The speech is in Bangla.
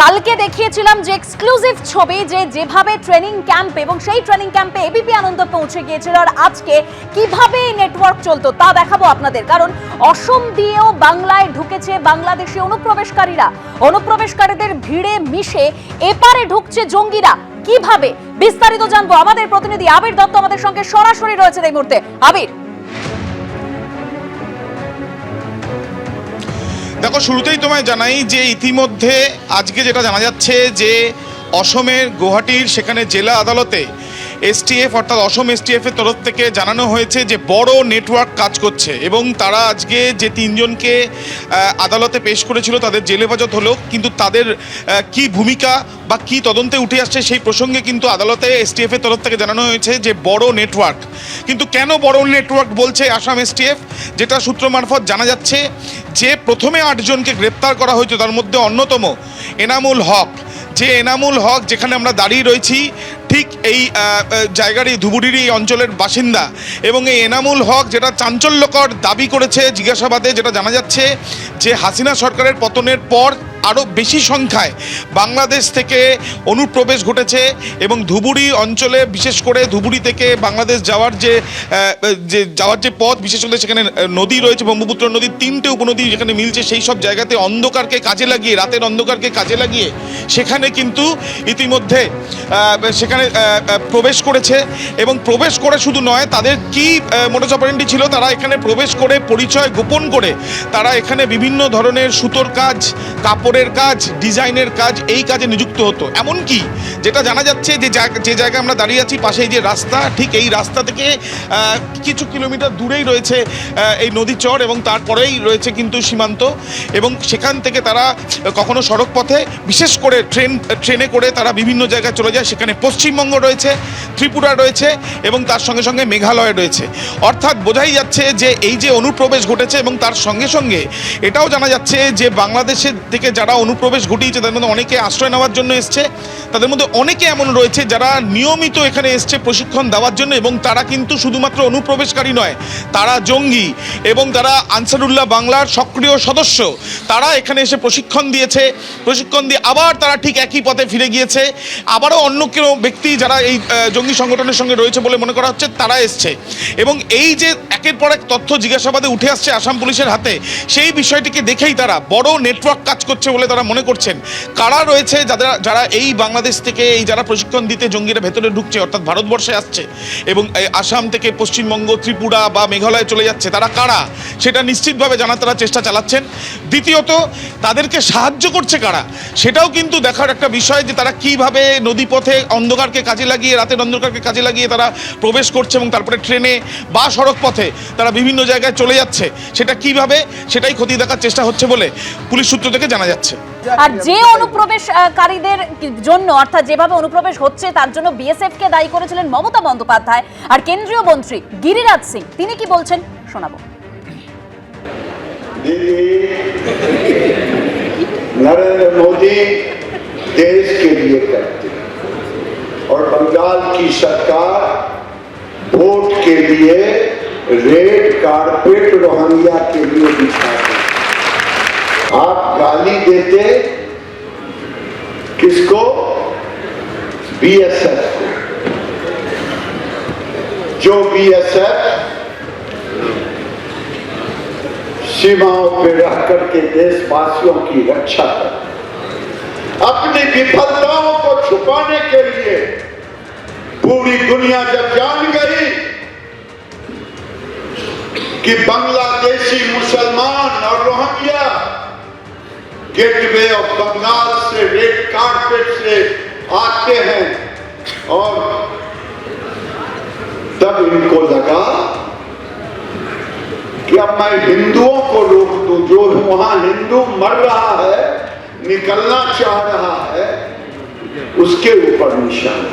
কালকে দেখিয়েছিলাম যে এক্সক্লুসিভ ছবি যেভাবে ট্রেনিং ক্যাম্প এবং সেই ট্রেনিং ক্যাম্পে এবিপি আনন্দ পৌঁছে গিয়েছিল, আর আজকে কিভাবে নেটওয়ার্ক চলতো তা দেখাবো আপনাদের। কারণ অসম দিয়েও বাংলায় ঢুকেছে বাংলাদেশি অনুপ্রবেশকারীদের ভিড়ে মিশে এপারে ঢুকছে জঙ্গিরা। কিভাবে বিস্তারিত জানবো, আমাদের প্রতিনিধি আবির দত্ত আমাদের সঙ্গে সরাসরি রয়েছে এই মুহূর্তে। আবির, দেখো, শুরুতেই তোমায় জানাই যে ইতিমধ্যে আজকে যেটা জানা যাচ্ছে যে অসমের গুয়াহাটির সেখানে জেলা আদালতে এসটিএফ অর্থাৎ অসম এসটিএফের তরফ থেকে জানানো হয়েছে যে বড় নেটওয়ার্ক কাজ করছে এবং তারা আজকে যে তিনজনকে আদালতে পেশ করেছিল তাদের জেল হেফাজত হলো, কিন্তু তাদের কি ভূমিকা বা কি তদন্তে উঠে আসছে সেই প্রসঙ্গে কিন্তু আদালতে এসটিএফের তরফ থেকে জানানো হয়েছে যে বড় নেটওয়ার্ক। কিন্তু কেন বড় নেটওয়ার্ক বলছে আসাম এসটিএফ, যেটা সূত্র মারফত জানা যাচ্ছে যে প্রথমে 8 জনকে গ্রেপ্তার করা হয়েছে, তার মধ্যে অন্যতম এনামুল হক। যে এনামুল হক যেখানে আমরা দাঁড়িয়ে রয়েছি ঠিক এই জায়গার এই ধুবুড়ির এই অঞ্চলের বাসিন্দা, এবং এই এনামুল হক যেটা চাঞ্চল্যকর দাবি করেছে জিজ্ঞাসাবাদে, যেটা জানা যাচ্ছে যে হাসিনা সরকারের পতনের পর আরও বেশি সংখ্যায় বাংলাদেশ থেকে অনুপ্রবেশ ঘটেছে এবং ধুবুড়ি অঞ্চলে বিশেষ করে ধুবুড়ি থেকে বাংলাদেশ যাওয়ার যে পথ, বিশেষ করে সেখানে নদী রয়েছে, ব্রহ্মপুত্র নদীর 3টে উপনদী যেখানে মিলছে, সেই সব জায়গাতে অন্ধকারকে কাজে লাগিয়ে, রাতের অন্ধকারকে কাজে লাগিয়ে সেখানে কিন্তু ইতিমধ্যে সেখানে প্রবেশ করেছে। এবং প্রবেশ করে শুধু নয়, তাদের কি মোডাস অপারেন্ডি ছিল, তারা এখানে প্রবেশ করে পরিচয় গোপন করে তারা এখানে বিভিন্ন ধরনের সুতোর কাজ, কাপড়ের কাজ, ডিজাইনের কাজ, এই কাজে নিযুক্ত হতো। এমনকি যেটা জানা যাচ্ছে যে জায়গায় আমরা দাঁড়িয়ে আছি পাশেই যে রাস্তা, ঠিক এই রাস্তা থেকে কিছু কিলোমিটার দূরেই রয়েছে এই নদী চর এবং তারপরেই রয়েছে কিন্তু সীমান্ত, এবং সেখান থেকে তারা কখনো সড়ক পথে, বিশেষ করে ট্রেনে করে তারা বিভিন্ন জায়গায় চলে যায়। সেখানে পশ্চিমবঙ্গ রয়েছে, ত্রিপুরা রয়েছে এবং তার সঙ্গে সঙ্গে মেঘালয় রয়েছে। অর্থাৎ বোঝাই যাচ্ছে যে এই যে অনুপ্রবেশ ঘটেছে, এবং তার সঙ্গে সঙ্গে এটাও জানা যাচ্ছে যে বাংলাদেশের থেকে যারা অনুপ্রবেশ ঘটিয়েছে তাদের মধ্যে অনেকে আশ্রয় নেওয়ার জন্য এসছে, তাদের মধ্যে অনেকে এমন রয়েছে যারা নিয়মিত এখানে এসছে প্রশিক্ষণ দেওয়ার জন্য, এবং তারা কিন্তু শুধুমাত্র অনুপ্রবেশকারী নয়, তারা জঙ্গি এবং তারা আনসারুল্লাহ বাংলার সক্রিয় সদস্য। তারা এখানে এসে প্রশিক্ষণ দিয়ে আবার তারা ঠিক একই পথে ফিরে গিয়েছে। আবারও অন্য কেউ ব্যক্তি যারা এই জঙ্গি সংগঠনের সঙ্গে রয়েছে বলে মনে করা হচ্ছে তারা এসছে, এবং এই যে একের পর এক তথ্য জিজ্ঞাসাবাদে উঠে আসছে আসাম পুলিশের হাতে, সেই বিষয়টিকে দেখেই তারা বড় নেটওয়ার্ক কাজ করছে বলে তারা মনে করছেন। কারা রয়েছে যারা এই বাংলাদেশ থেকে এই যারা প্রশিক্ষণ দিতে জঙ্গিরা ভেতরে ঢুকছে অর্থাৎ ভারতবর্ষে আসছে এবং আসাম থেকে পশ্চিমবঙ্গ, ত্রিপুরা বা মেঘালয়ে চলে যাচ্ছে, তারা কারা সেটা নিশ্চিতভাবে জানার তারা চেষ্টা চালাচ্ছেন। দ্বিতীয়ত, তাদেরকে সাহায্য করছে কারা সেটাও কিন্তু দেখার একটা বিষয়, যে তারা কিভাবে নদীপথে অন্ধকারকে কাজে লাগিয়ে, রাতের অন্ধকারকে কাজে লাগিয়ে তারা প্রবেশ করছে এবং তারপরে ট্রেনে বা সড়ক পথে তারা বিভিন্ন জায়গায় চলে যাচ্ছে, সেটা কিভাবে সেটাই খতিয়ে দেখার চেষ্টা হচ্ছে বলে পুলিশ সূত্র থেকে জানা যাচ্ছে। আর যে অনুপ্রবেশকারীদের জন্য অর্থাৎ যেভাবে অনুপ্রবেশ হচ্ছে তার জন্য বিএসএফ কে দায়ী করেছিলেন মমতা বন্দ্যোপাধ্যায়, আর কেন্দ্রীয় মন্ত্রী গিরিরাজ সিং তিনি কি বলছেন শোনাবো। नरेंद्र मोदी देश के लिए करते हैं और बंगाल की सरकार वोट के लिए रेड कारपेट रोहिंग्या के लिए बिछाते। आप गाली देते किसको? बीएसएफ को, जो बीएसएफ सीमाओं पे रह करके देशवासियों की रक्षा कर, अपनी विफलताओं को छुपाने के लिए पूरी दुनिया जब जान गई कि बांग्लादेशी मुसलमान और रोहिंग्या गेटवे ऑफ बंगाल से, रेड कारपेट से आते हैं, और तब इनको लगा कि अब मैं हिंदुओं को रोक दूं, जो वहां हिंदू मर रहा है, निकलना चाह रहा है, उसके ऊपर निशाना।